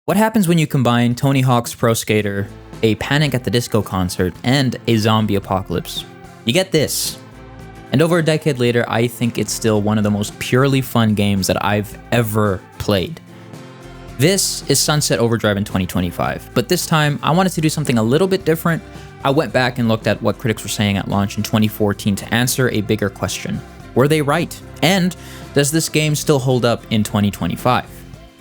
What happens when you combine Tony Hawk's Pro Skater, a Panic at the Disco concert, and a zombie apocalypse? You get this. And over a decade later, I think it's still one of the most purely fun games that I've ever played. This is Sunset Overdrive in 2025, but this time I wanted to do something a little bit different. I went back and looked at what critics were saying at launch in 2014 to answer a bigger question. Were they right? And does this game still hold up in 2025?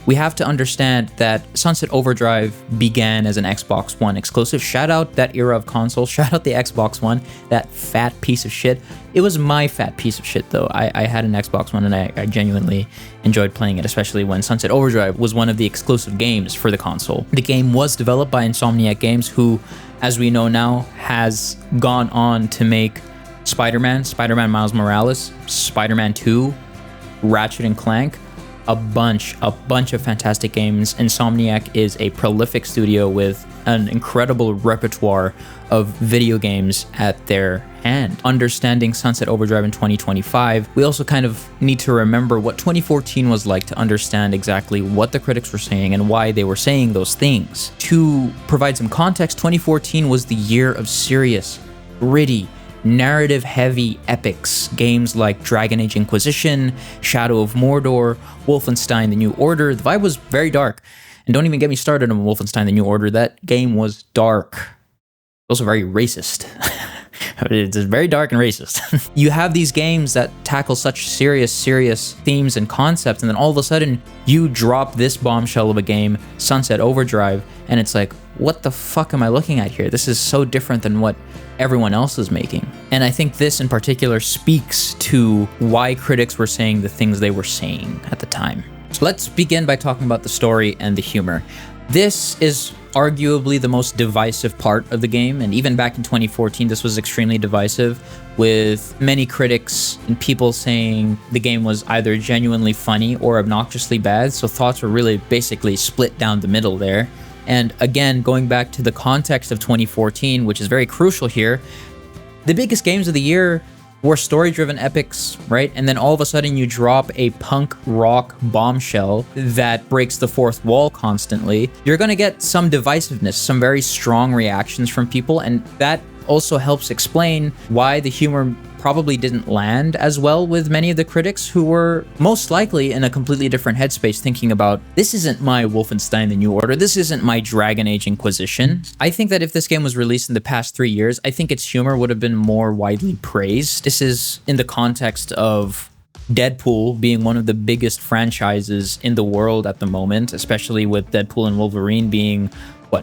We have to understand that Sunset Overdrive began as an Xbox One exclusive. Shout out that era of console. Shout out the Xbox One, that fat piece of shit. It was my fat piece of shit though. I had an Xbox One and I genuinely enjoyed playing it, especially when Sunset Overdrive was one of the exclusive games for the console. The game was developed by Insomniac Games, who, as we know now, has gone on to make Spider-Man, Spider-Man Miles Morales, Spider-Man 2, Ratchet and Clank, a bunch of fantastic games. Insomniac is a prolific studio with an incredible repertoire of video games at their hand. Understanding Sunset Overdrive in 2025, we also kind of need to remember what 2014 was like to understand exactly what the critics were saying and why they were saying those things. To provide some context, 2014 was the year of serious, gritty, narrative-heavy epics, games like Dragon Age Inquisition, Shadow of Mordor, Wolfenstein: The New Order. The vibe was very dark. And don't even get me started on Wolfenstein: The New Order. That game was dark. Also very racist. It's very dark and racist. You have these games that tackle such serious themes and concepts, and then all of a sudden, you drop this bombshell of a game, Sunset Overdrive, and it's like, what the fuck am I looking at here? This is so different than what everyone else is making. And I think this in particular speaks to why critics were saying the things they were saying at the time. So let's begin by talking about the story and the humor. This is arguably the most divisive part of the game, and even back in 2014, this was extremely divisive, with many critics and people saying the game was either genuinely funny or obnoxiously bad, so thoughts were really basically split down the middle there. And again, going back to the context of 2014, which is very crucial here, the biggest games of the year were story-driven epics, right? And then all of a sudden you drop a punk rock bombshell that breaks the fourth wall constantly. You're gonna get some divisiveness, some very strong reactions from people, and that also helps explain why the humor probably didn't land as well with many of the critics, who were most likely in a completely different headspace, thinking about, this isn't my Wolfenstein: The New Order, this isn't my Dragon Age Inquisition. I think that if this game was released in the past 3 years, I think its humor would have been more widely praised. This is in the context of Deadpool being one of the biggest franchises in the world at the moment, especially with Deadpool and Wolverine being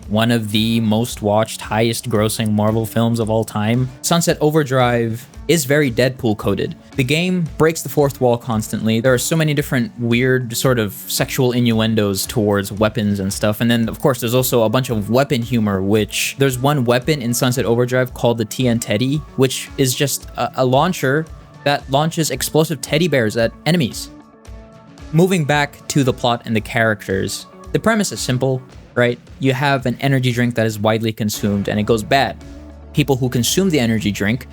one of the most watched, highest grossing Marvel films of all time. Sunset Overdrive is very Deadpool coded. The game breaks the fourth wall constantly. There are so many different weird sort of sexual innuendos towards weapons and stuff. And then of course there's also a bunch of weapon humor, which there's one weapon in Sunset Overdrive called the TN Teddy, which is just a launcher that launches explosive teddy bears at enemies. Moving back to the plot and the characters, the premise is simple, right? You have an energy drink that is widely consumed and it goes bad. People who consume the energy drink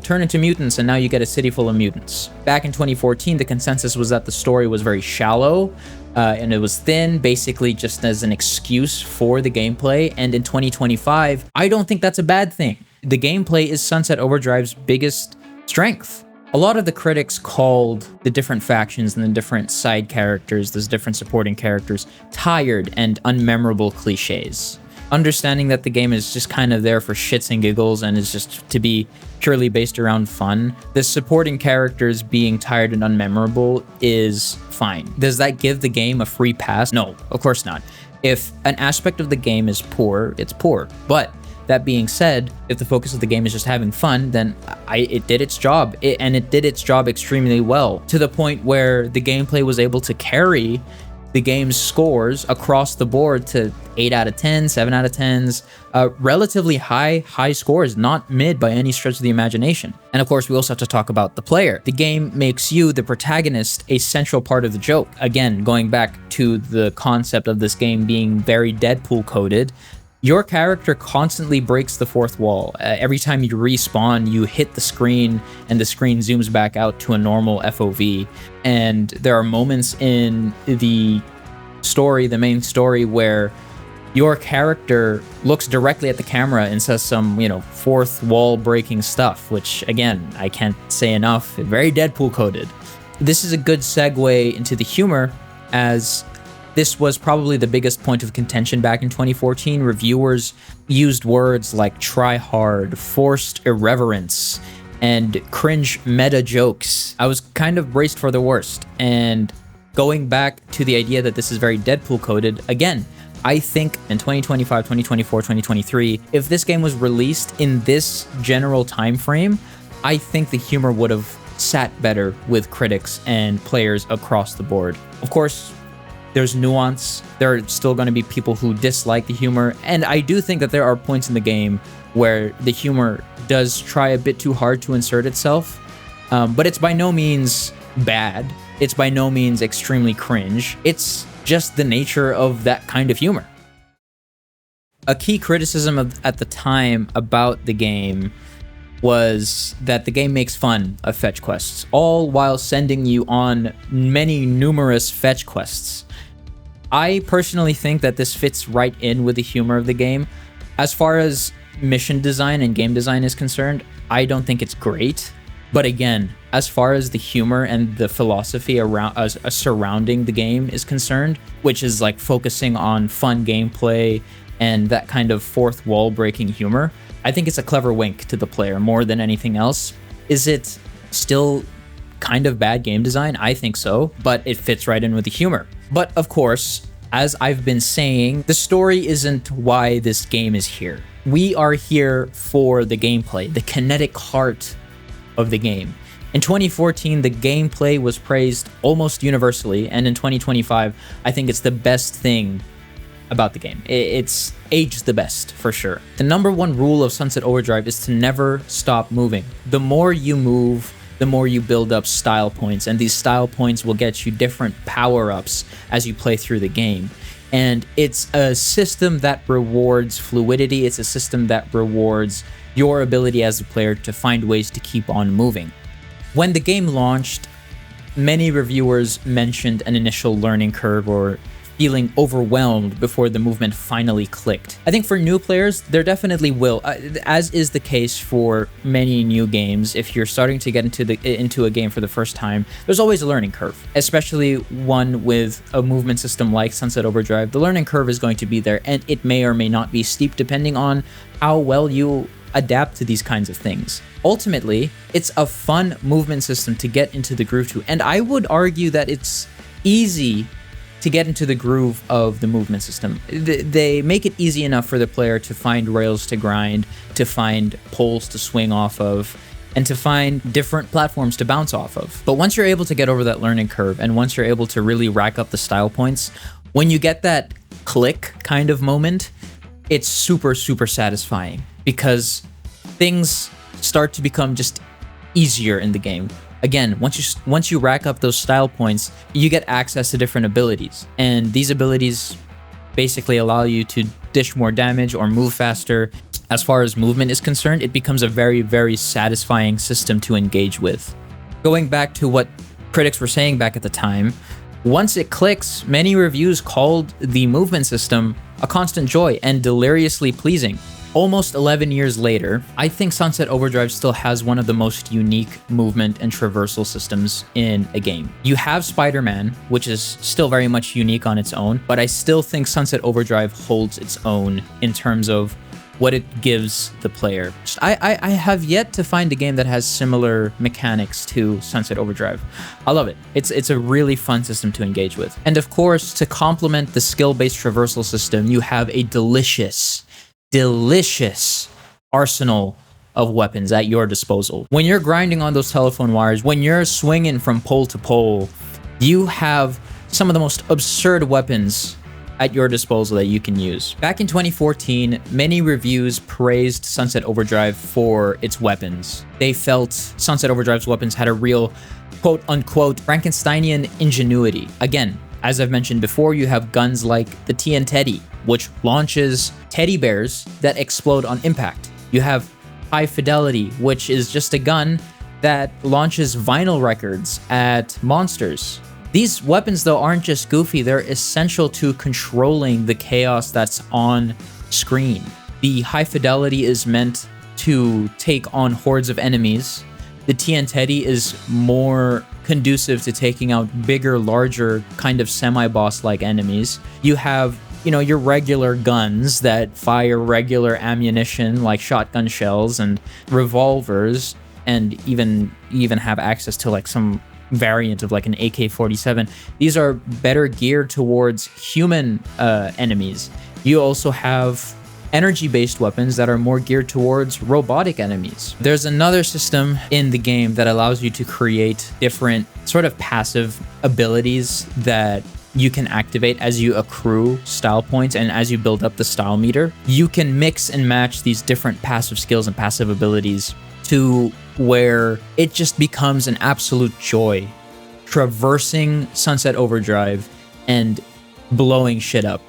turn into mutants, and now you get a city full of mutants. Back in 2014, the consensus was that the story was very shallow and it was thin, basically just as an excuse for the gameplay. And in 2025, I don't think that's a bad thing. The gameplay is Sunset Overdrive's biggest strength. A lot of the critics called the different factions and the different side characters, those different supporting characters, tired and unmemorable cliches. Understanding that the game is just kind of there for shits and giggles and is just to be purely based around fun, the supporting characters being tired and unmemorable is fine. Does that give the game a free pass? No, of course not. If an aspect of the game is poor, it's poor. But that being said, if the focus of the game is just having fun, then it did its job, and it did its job extremely well, to the point where the gameplay was able to carry the game's scores across the board to 8 out of 10, 7 out of 10s, relatively high scores, not mid by any stretch of the imagination. And of course, we also have to talk about the player. The game makes you, the protagonist, a central part of the joke. Again, going back to the concept of this game being very Deadpool coded, your character constantly breaks the fourth wall. Every time you respawn, you hit the screen and the screen zooms back out to a normal FOV. And there are moments in the story, the main story, where your character looks directly at the camera and says some, fourth wall breaking stuff, which again, I can't say enough, very Deadpool coded. This is a good segue into the humor, as this was probably the biggest point of contention back in 2014. Reviewers used words like try hard, forced irreverence, and cringe meta jokes. I was kind of braced for the worst, and going back to the idea that this is very Deadpool coded, again, I think in 2025, 2024, 2023, if this game was released in this general time frame, I think the humor would have sat better with critics and players across the board. Of course, there's nuance. There are still going to be people who dislike the humor, and I do think that there are points in the game where the humor does try a bit too hard to insert itself, but it's by no means bad. It's by no means extremely cringe. It's just the nature of that kind of humor. A key criticism at the time about the game was that the game makes fun of fetch quests, all while sending you on numerous fetch quests. I personally think that this fits right in with the humor of the game. As far as mission design and game design is concerned, I don't think it's great. But again, as far as the humor and the philosophy around surrounding the game is concerned, which is like focusing on fun gameplay and that kind of fourth wall breaking humor, I think it's a clever wink to the player more than anything else. Is it still kind of bad game design? I think so, but it fits right in with the humor. But of course, as I've been saying, the story isn't why this game is here. We are here for the gameplay, the kinetic heart of the game. In 2014, the gameplay was praised almost universally, and in 2025, I think it's the best thing about the game. It's aged the best, for sure. The number one rule of Sunset Overdrive is to never stop moving. The more you move, the more you build up style points, and these style points will get you different power-ups as you play through the game. And it's a system that rewards fluidity. It's a system that rewards your ability as a player to find ways to keep on moving. When the game launched, many reviewers mentioned an initial learning curve or feeling overwhelmed before the movement finally clicked. I think for new players, there definitely will, as is the case for many new games. If you're starting to get into a game for the first time, there's always a learning curve, especially one with a movement system like Sunset Overdrive. The learning curve is going to be there, and it may or may not be steep depending on how well you adapt to these kinds of things. Ultimately, it's a fun movement system to get into the groove to, and I would argue that it's easy to get into the groove of the movement system. They make it easy enough for the player to find rails to grind, to find poles to swing off of, and to find different platforms to bounce off of. But once you're able to get over that learning curve, and once you're able to really rack up the style points, when you get that click kind of moment, it's super, super satisfying, because things start to become just easier in the game. Again, once you rack up those style points, you get access to different abilities, and these abilities basically allow you to dish more damage or move faster. As far as movement is concerned, it becomes a very, very satisfying system to engage with. Going back to what critics were saying back at the time, once it clicks, many reviews called the movement system a constant joy and deliriously pleasing. Almost 11 years later, I think Sunset Overdrive still has one of the most unique movement and traversal systems in a game. You have Spider-Man, which is still very much unique on its own, but I still think Sunset Overdrive holds its own in terms of what it gives the player. I have yet to find a game that has similar mechanics to Sunset Overdrive. I love it. It's a really fun system to engage with. And of course, to complement the skill-based traversal system, you have a delicious arsenal of weapons at your disposal. When you're grinding on those telephone wires, when you're swinging from pole to pole, you have some of the most absurd weapons at your disposal that you can use. Back in 2014, many reviews praised Sunset Overdrive for its weapons. They felt Sunset Overdrive's weapons had a real quote-unquote Frankensteinian ingenuity. Again, as I've mentioned before, you have guns like the TN Teddy, which launches teddy bears that explode on impact. You have High Fidelity, which is just a gun that launches vinyl records at monsters. These weapons, though, aren't just goofy, they're essential to controlling the chaos that's on screen. The high fidelity is meant to take on hordes of enemies. The TNT is more conducive to taking out bigger, larger, kind of semi-boss-like enemies. You have, your regular guns that fire regular ammunition like shotgun shells and revolvers, and even have access to like some variant of like an AK-47. These are better geared towards human enemies. You also have energy-based weapons that are more geared towards robotic enemies. There's another system in the game that allows you to create different sort of passive abilities that you can activate as you accrue style points and as you build up the style meter. You can mix and match these different passive skills and passive abilities to where it just becomes an absolute joy traversing Sunset Overdrive and blowing shit up,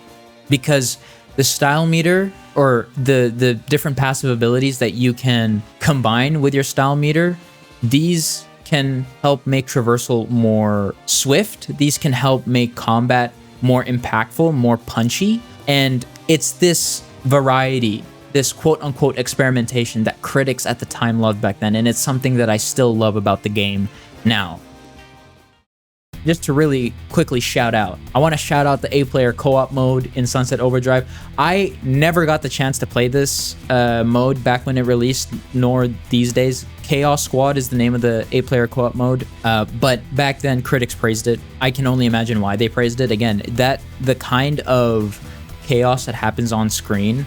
because the style meter, or the different passive abilities that you can combine with your style meter, these can help make traversal more swift. These can help make combat more impactful, more punchy. And it's this variety, this quote-unquote experimentation that critics at the time loved back then, and it's something that I still love about the game now. Just to really quickly shout out, I want to shout out the 8-player co-op mode in Sunset Overdrive. I never got the chance to play this mode back when it released, nor these days. Chaos Squad is the name of the 8-player co-op mode, but back then critics praised it. I can only imagine why they praised it. Again, the kind of chaos that happens on screen,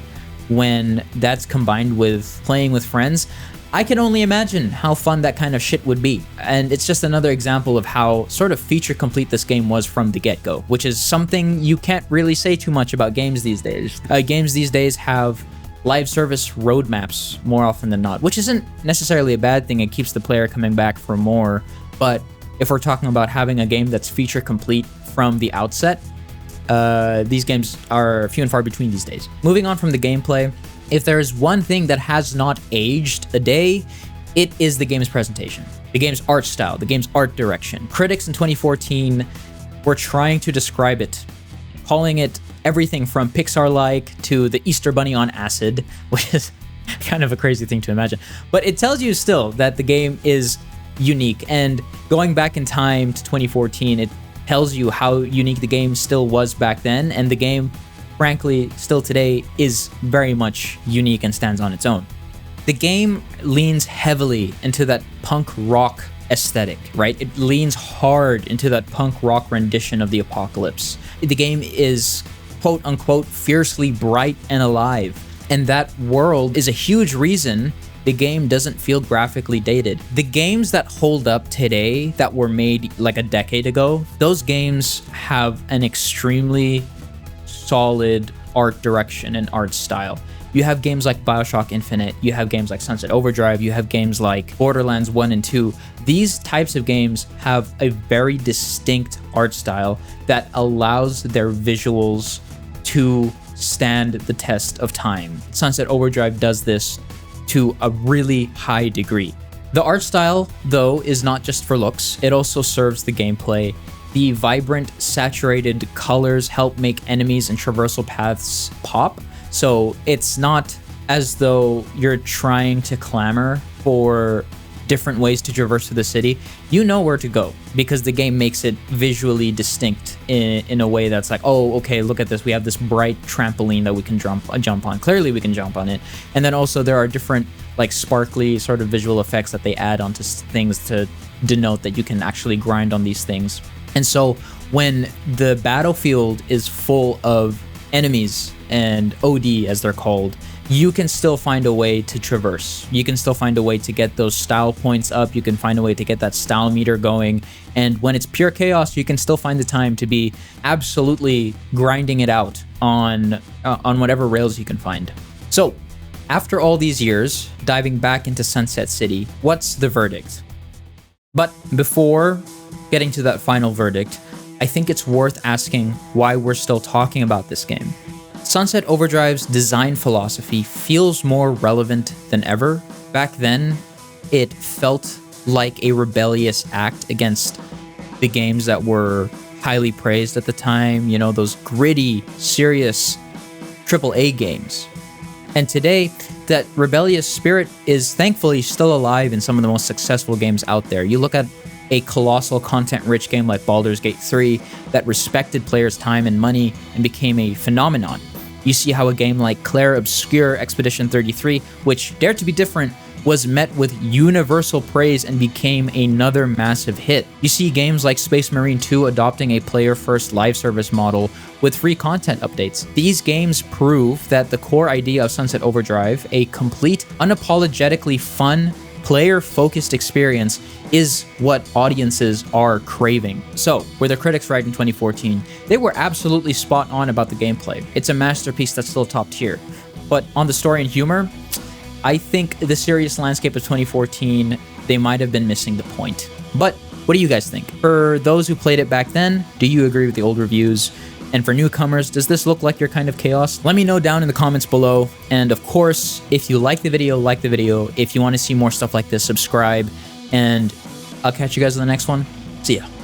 when that's combined with playing with friends, I can only imagine how fun that kind of shit would be. And it's just another example of how sort of feature complete this game was from the get-go, which is something you can't really say too much about games these days. Games these days have live service roadmaps more often than not, which isn't necessarily a bad thing. It keeps the player coming back for more. But if we're talking about having a game that's feature complete from the outset, these games are few and far between these days. Moving on from the gameplay, if there is one thing that has not aged a day, it is the game's presentation, the game's art style, the game's art direction. Critics in 2014 were trying to describe it, calling it everything from Pixar-like to the Easter Bunny on acid, which is kind of a crazy thing to imagine. But it tells you still that the game is unique, and going back in time to 2014, it tells you how unique the game still was back then, and the game, frankly, still today is very much unique and stands on its own. The game leans heavily into that punk rock aesthetic, right? It leans hard into that punk rock rendition of the apocalypse. The game is quote unquote fiercely bright and alive, and that world is a huge reason the game doesn't feel graphically dated. The games that hold up today that were made like a decade ago, those games have an extremely solid art direction and art style. You have games like BioShock Infinite, you have games like Sunset Overdrive, you have games like Borderlands 1 and 2. These types of games have a very distinct art style that allows their visuals to stand the test of time. Sunset Overdrive does this to a really high degree. The art style, though, is not just for looks, it also serves the gameplay. The vibrant, saturated colors help make enemies and traversal paths pop, so it's not as though you're trying to clamor for different ways to traverse through the city. You know where to go, because the game makes it visually distinct in a way that's like, oh, okay, look at this. We have this bright trampoline that we can jump on. Clearly we can jump on it. And then also there are different like sparkly sort of visual effects that they add onto things to denote that you can actually grind on these things. And so when the battlefield is full of enemies and OD as they're called, you can still find a way to traverse. You can still find a way to get those style points up. You can find a way to get that style meter going. And when it's pure chaos, you can still find the time to be absolutely grinding it out on whatever rails you can find. So after all these years, diving back into Sunset City, what's the verdict? But before getting to that final verdict, I think it's worth asking why we're still talking about this game. Sunset Overdrive's design philosophy feels more relevant than ever. Back then, it felt like a rebellious act against the games that were highly praised at the time, you know, those gritty, serious AAA games. And today, that rebellious spirit is thankfully still alive in some of the most successful games out there. You look at a colossal content-rich game like Baldur's Gate 3 that respected players' time and money and became a phenomenon. You see how a game like Claire Obscure Expedition 33, which dared to be different, was met with universal praise and became another massive hit. You see games like Space Marine 2 adopting a player-first live service model with free content updates. These games prove that the core idea of Sunset Overdrive, a complete, unapologetically fun, player-focused experience, is what audiences are craving. So, were the critics right in 2014? They were absolutely spot on about the gameplay. It's a masterpiece that's still top tier. But on the story and humor, I think the serious landscape of 2014, they might have been missing the point. But what do you guys think? For those who played it back then, do you agree with the old reviews? And for newcomers, does this look like your kind of chaos? Let me know down in the comments below. And of course, if you like the video, like the video. If you want to see more stuff like this, subscribe. And I'll catch you guys in the next one. See ya.